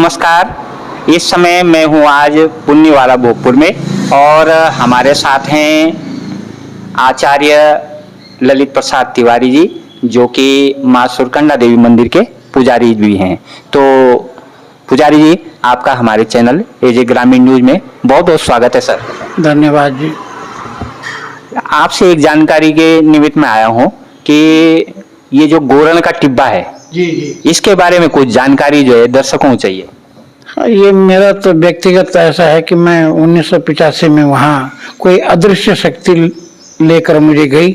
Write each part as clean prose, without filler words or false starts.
नमस्कार। इस समय मैं हूँ आज पुन्नीवाला भोगपुर में और हमारे साथ हैं आचार्य ललित प्रसाद तिवारी जी, जो कि माँ सुरकंडा देवी मंदिर के पुजारी भी हैं। तो पुजारी जी, आपका हमारे चैनल एजे ग्रामीण न्यूज में बहुत बहुत स्वागत है सर। धन्यवाद जी। आपसे एक जानकारी के निमित्त में आया हूँ कि ये जो गोरण का टिब्बा है जी जी, इसके बारे में कुछ जानकारी जो है दर्शकों को चाहिए। हाँ, ये मेरा तो व्यक्तिगत ऐसा है कि मैं 1985 में वहाँ कोई अदृश्य शक्ति लेकर मुझे गई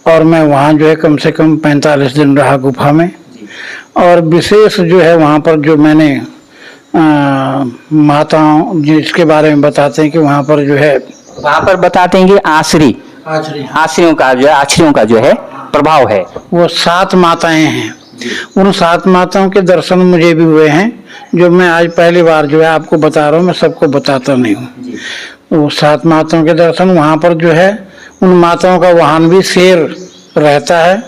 और मैं वहाँ जो है कम से कम 45 दिन रहा गुफा में। और विशेष जो है वहाँ पर जो मैंने माताओं जिसके बारे में बताते हैं कि वहाँ पर जो है वहाँ पर बताते हैं कि आश्रियों का जो है प्रभाव है। वो 7 माताएं हैं। उन 7 माताओं के दर्शन मुझे भी हुए हैं, जो मैं आज पहली बार जो है आपको बता रहा हूँ, मैं सबको बताता नहीं हूँ। वो 7 माताओं के दर्शन, वहाँ पर जो है उन माताओं का वाहन भी शेर रहता है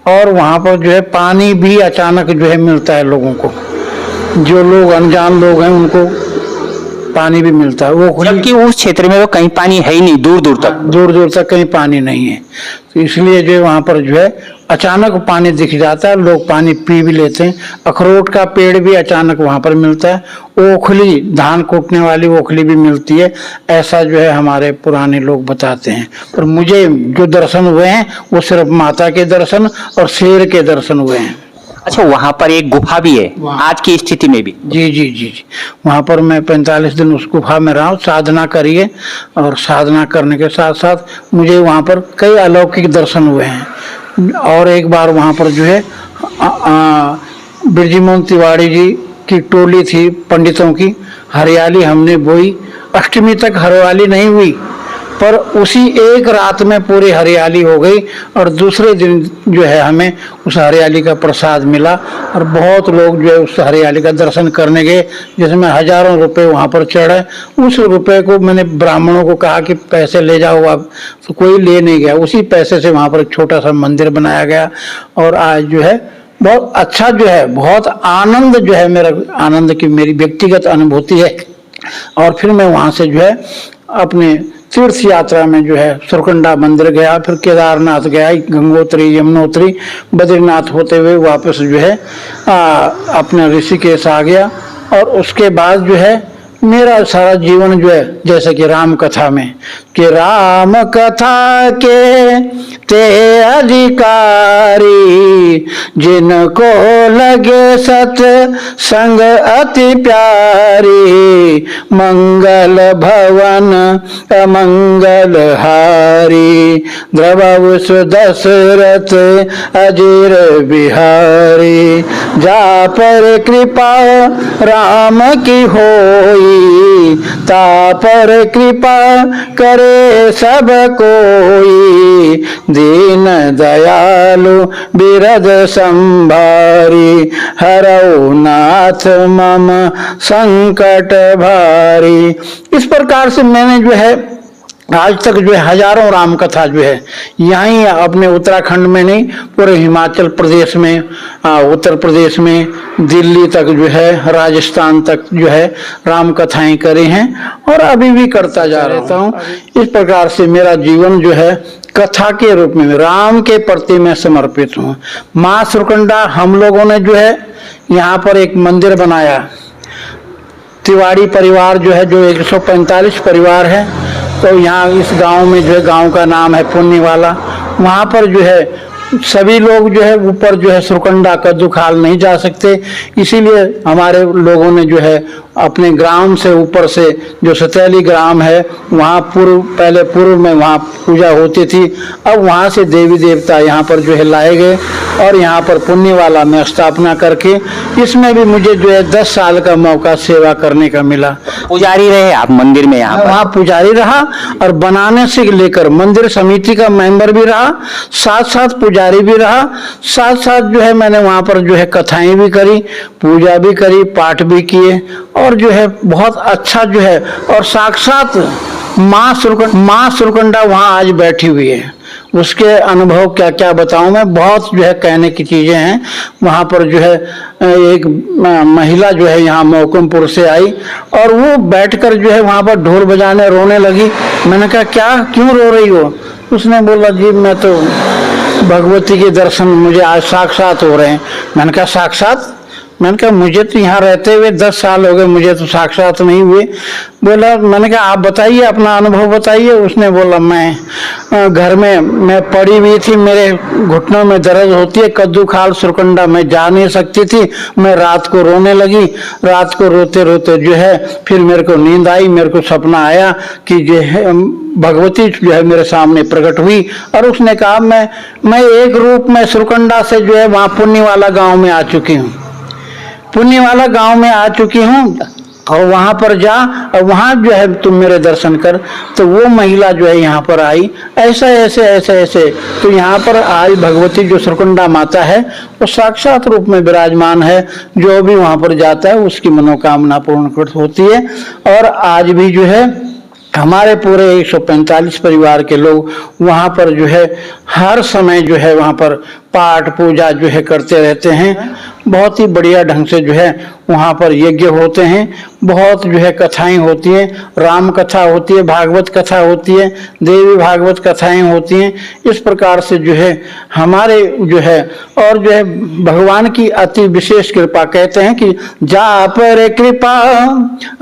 और वहाँ पर जो है पानी भी अचानक जो है मिलता है लोगों को, जो लोग अनजान लोग हैं उनको पानी भी मिलता है। वो जबकि उस क्षेत्र में तो कहीं पानी है ही नहीं, दूर दूर तक कहीं पानी नहीं है। तो इसलिए जो है वहाँ पर जो है अचानक पानी दिख जाता है, लोग पानी पी भी लेते हैं। अखरोट का पेड़ भी अचानक वहाँ पर मिलता है। ओखली, धान कूटने वाली ओखली भी मिलती है। ऐसा जो है हमारे पुराने लोग बताते हैं। पर मुझे जो दर्शन हुए हैं वो सिर्फ माता के दर्शन और शेर के दर्शन हुए हैं। अच्छा, वहाँ पर एक गुफा भी है आज की स्थिति में भी? जी जी जी जी, वहाँ पर मैं 45 दिन उस गुफा में रहा हूँ, साधना करिए। और साधना करने के साथ साथ मुझे वहाँ पर कई अलौकिक दर्शन हुए हैं। और एक बार वहाँ पर जो है बिरजीमोहन तिवारी जी की टोली थी पंडितों की, हरियाली हमने बोई। अष्टमी तक हरियाली नहीं हुई, पर उसी एक रात में पूरी हरियाली हो गई और दूसरे दिन जो है हमें उस हरियाली का प्रसाद मिला। और बहुत लोग जो है उस हरियाली का दर्शन करने गए, जिसमें हजारों रुपए वहाँ पर चढ़े। उस रुपए को मैंने ब्राह्मणों को कहा कि पैसे ले जाओ आप, तो कोई ले नहीं गया। उसी पैसे से वहाँ पर एक छोटा सा मंदिर बनाया गया और आज जो है बहुत अच्छा जो है, बहुत आनंद जो है, मेरा आनंद की मेरी व्यक्तिगत अनुभूति है। और फिर मैं वहाँ से जो है अपने तीर्थ यात्रा में जो है सुरकंडा मंदिर गया, फिर केदारनाथ गया, गंगोत्री, यमुनोत्री, बद्रीनाथ होते हुए वापस जो है अपने ऋषिकेश आ गया। और उसके बाद जो है मेरा सारा जीवन जो है, जैसे कि राम कथा में कि राम कथा के ते अधिकारी, जिनको लगे सत संग अति प्यारी, मंगल भवन अमंगल हारी, द्रवव सुदशरथ अजीर बिहारी, जा पर कृपा राम की होई, ता पर कृपा करे सब कोई, दीन दयालु बिरद संभारी, हरौ नाथ मम संकट भारी। इस प्रकार से मैंने जो है आज तक जो है हजारों राम कथा जो है यहीं अपने उत्तराखंड में नहीं, पूरे हिमाचल प्रदेश में, उत्तर प्रदेश में, दिल्ली तक जो है, राजस्थान तक जो है राम कथाएं करी हैं और अभी भी करता जा रहता हूँ। इस प्रकार से मेरा जीवन जो है कथा के रूप में राम के प्रति मैं समर्पित हूँ। माँ सुरकंडा हम लोगों ने जो है यहाँ पर एक मंदिर बनाया। तिवारी परिवार जो है, जो 145 परिवार है, तो यहाँ इस गांव में जो है, गांव का नाम है पुन्नीवाला, वहाँ पर जो है सभी लोग जो है ऊपर जो है सुरकंडा का दुखाल नहीं जा सकते। इसीलिए हमारे लोगों ने जो है अपने ग्राम से ऊपर से जो सतैली ग्राम है वहाँ पहले पूर्व में वहाँ पूजा होती थी। अब वहाँ से देवी देवता यहाँ पर जो है लाए गए और यहाँ पर पुन्नीवाला में स्थापना करके इसमें भी मुझे जो है 10 साल का मौका सेवा करने का मिला। पुजारी रहे आप मंदिर में? यहाँ वहाँ पुजारी रहा और बनाने से लेकर मंदिर समिति का मेंबर भी रहा, साथ साथ पुजारी भी रहा, साथ साथ जो है मैंने वहाँ पर जो है कथाएं भी करी, पूजा भी करी, पाठ भी किए और जो है बहुत अच्छा जो है। और साक्षात माँ सुरकंडा वहाँ आज बैठी हुई है। उसके अनुभव क्या क्या बताऊं मैं, बहुत जो है कहने की चीजें हैं। वहाँ पर जो है एक महिला जो है यहाँ मौकमपुर से आई और वो बैठकर जो है वहाँ पर ढोल बजाने रोने लगी। मैंने कहा क्या, क्यों रो रही हो? उसने बोला जी मैं तो भगवती के दर्शन मुझे आज साक्षात हो रहे हैं। मैंने कहा साक्षात? मैंने कहा मुझे तो यहाँ रहते हुए 10 साल हो गए, मुझे तो साक्षात नहीं हुए। बोला, मैंने कहा आप बताइए, अपना अनुभव बताइए। उसने बोला मैं घर में मैं पड़ी हुई थी, मेरे घुटनों में दर्द होती है, कद्दू खाल सुरकंडा मैं जा नहीं सकती थी, मैं रात को रोने लगी। रात को रोते रोते जो है फिर मेरे को नींद आई, मेरे को सपना आया कि जो है भगवती जो है मेरे सामने प्रकट हुई और उसने कहा मैं एक रूप में सुरकंडा से जो है वहाँ पुण्यवाला गाँव में आ चुकी हूँ, पुण्यवाला गांव में आ चुकी हूँ और वहां पर जा और वहां जो है तुम मेरे दर्शन कर। तो वो महिला जो है यहाँ पर आई, ऐसे तो यहाँ पर आज भगवती जो सुरकंडा माता है वो साक्षात रूप में विराजमान है। जो भी वहां पर जाता है उसकी मनोकामना पूर्ण होती है। और आज भी जो है हमारे पूरे 145 परिवार के लोग वहाँ पर जो है हर समय जो है वहाँ पर पाठ पूजा जो है करते रहते हैं। बहुत ही बढ़िया ढंग से जो है वहाँ पर यज्ञ होते हैं, बहुत जो है कथाएं होती हैं, राम कथा होती है, भागवत कथा होती है, देवी भागवत कथाएं होती हैं। इस प्रकार से जो है हमारे जो है और जो है भगवान की अति विशेष कृपा, कहते हैं कि जा पर कृपा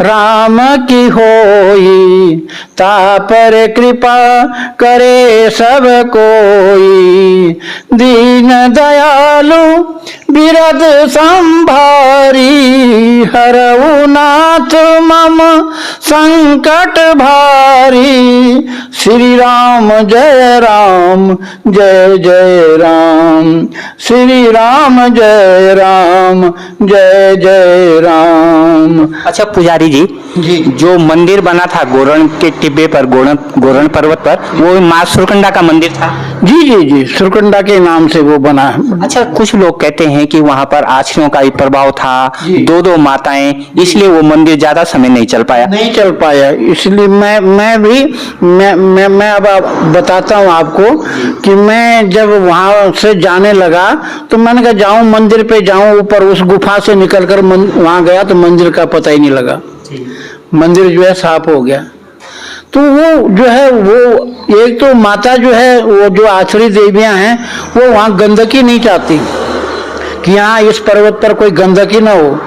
राम की होई, ता पर कृपा करे सब कोई, दीन दयालु बिरद संभारी, हरऊ नाथ मम संकट भारी, श्री राम जय राम जय जय राम, श्री राम जय राम जय जय राम। अच्छा पुजारी जी, जो मंदिर बना था गोरण के टिब्बे पर, गोरण पर्वत पर, वो माँ सुरकंडा का मंदिर था? जी सुरकंडा के नाम से वो बना है। अच्छा, कुछ लोग कहते हैं कि वहाँ पर आश्रयों का ही प्रभाव था, दो माताएं, इसलिए वो मंदिर ज्यादा समय नहीं चल पाया। इसलिए मैं अब बताता हूँ आपको कि मैं जब वहाँ से जाने लगा तो मैंने कहा जाऊँ मंदिर पे जाऊँ, ऊपर उस गुफा से निकलकर वहाँ गया तो मंदिर का पता ही नहीं लगा, मंदिर जो है साफ हो गया। तो वो जो है वो एक तो माता जो है वो जो आश्रय देवियां हैं वो वहाँ गंदगी नहीं चाहती कि यहाँ इस पर्वत पर कोई गंदगी ना हो,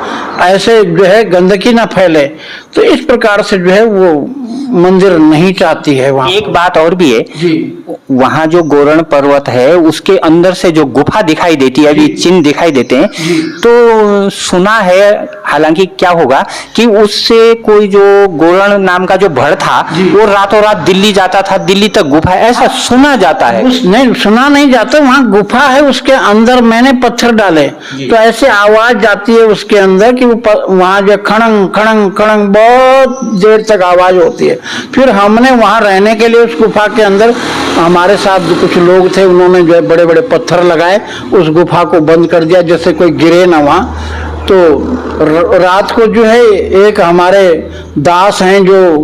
ऐसे जो है गंदगी ना फैले, तो इस प्रकार से जो है वो मंदिर नहीं चाहती है वहाँ। एक बात और भी है जी, वहाँ जो गोरण पर्वत है उसके अंदर से जो गुफा दिखाई देती है, अभी चिन्ह दिखाई देते हैं, तो सुना है, हालांकि क्या होगा कि उससे कोई जो गोरण नाम का जो भड़ था वो रातों रात दिल्ली जाता था, दिल्ली तक गुफा, ऐसा सुना जाता है। नहीं, सुना नहीं जाता, वहाँ गुफा है, उसके अंदर मैंने पत्थर डाले तो ऐसे आवाज जाती है उसके अंदर कि वहाँ जो खड़ंग खड़ंग खड़ंग बहुत देर तक आवाज होती है। फिर हमने वहाँ रहने के लिए उस गुफा के अंदर, हमारे साथ जो कुछ लोग थे उन्होंने जो है बड़े बड़े पत्थर लगाए, उस गुफा को बंद कर दिया जैसे कोई गिरे ना वहाँ। तो रात को जो है एक हमारे दास हैं जो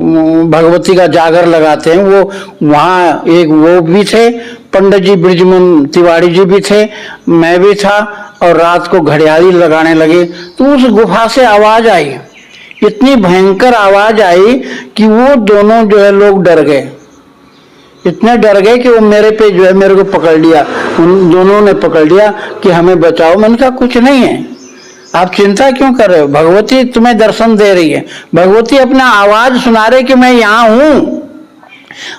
भगवती का जागर लगाते हैं, वो वहाँ एक वो भी थे, पंडित जी ब्रिजमन तिवारी जी भी थे, मैं भी था, और रात को घड़ियाली लगाने लगे तो उस गुफा से आवाज आई, इतनी भयंकर आवाज आई कि वो दोनों जो है लोग डर गए, इतने डर गए कि वो मेरे पे जो है मेरे को पकड़ लिया, उन दोनों ने पकड़ लिया कि हमें बचाओ। मैंने कहा कुछ नहीं है, आप चिंता क्यों कर रहे हो, भगवती तुम्हें दर्शन दे रही है, भगवती अपना आवाज सुना रहे कि मैं यहाँ हूँ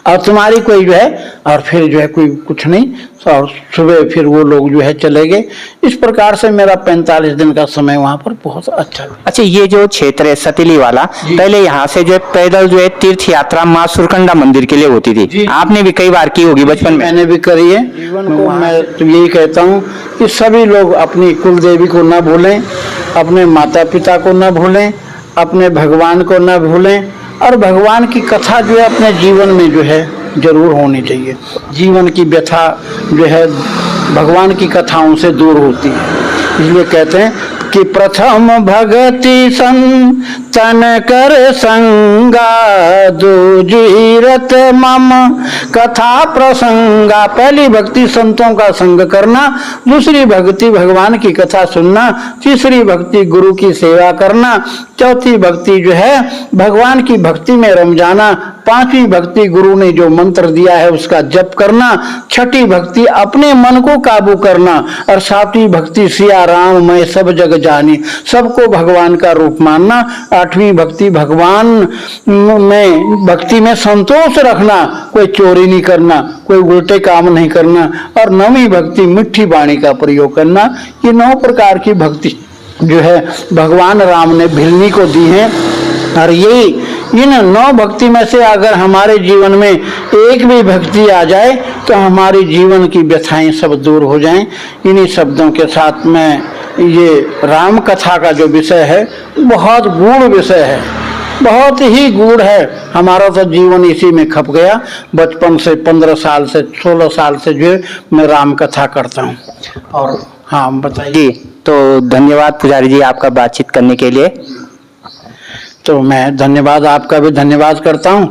और तुम्हारी कोई जो है, और फिर जो है कोई कुछ नहीं, और सुबह फिर वो लोग जो है चले गए। इस प्रकार से मेरा 45 दिन का समय वहाँ पर बहुत अच्छा था। अच्छा, ये जो क्षेत्र है सतीली वाला, पहले यहाँ से जो है पैदल जो है तीर्थ यात्रा माँ सुरकंडा मंदिर के लिए होती थी, आपने भी कई बार की होगी बचपन में? मैंने भी करी है। जीवन को मैं तो यही कहता हूँ कि सभी लोग अपनी कुल देवी को न भूलें, अपने माता पिता को न भूलें, अपने भगवान को न भूलें, और भगवान की कथा जो है अपने जीवन में जो है जरूर होनी चाहिए। जीवन की व्यथा जो है भगवान की कथाओं से दूर होती है, इसलिए कहते हैं कि प्रथम भगति संतन कर संगा, दूजी रत मम कथा प्रसंगा। पहली भक्ति संतों का संग करना, दूसरी भक्ति भगवान की कथा सुनना, तीसरी भक्ति गुरु की सेवा करना, चौथी भक्ति जो है भगवान की भक्ति में रम जाना, पांचवी भक्ति गुरु ने जो मंत्र दिया है उसका जप करना, छठी भक्ति अपने मन को काबू करना, और सातवीं भक्ति सिया राम मैं सब जग जानी, सबको भगवान का रूप मानना, आठवीं भक्ति भगवान में भक्ति में संतोष रखना, कोई चोरी नहीं करना, कोई उल्टे काम नहीं करना, और नवीं भक्ति मिठी वाणी का प्रयोग करना। ये 9 प्रकार की भक्ति जो है भगवान राम ने भिलनी को दी है। और ये इन 9 भक्ति में से अगर हमारे जीवन में एक भी भक्ति आ जाए तो हमारे जीवन की व्यथाएं सब दूर हो जाएं। इन्हीं शब्दों के साथ में ये राम कथा का जो विषय है बहुत गूढ़ विषय है, बहुत ही गूढ़ है। हमारा तो जीवन इसी में खप गया। बचपन से 15 साल से 16 साल से जो मैं राम कथा करता हूँ। और हाँ बताइए जी, तो धन्यवाद पुजारी जी आपका बातचीत करने के लिए। तो मैं धन्यवाद, आपका भी धन्यवाद करता हूँ।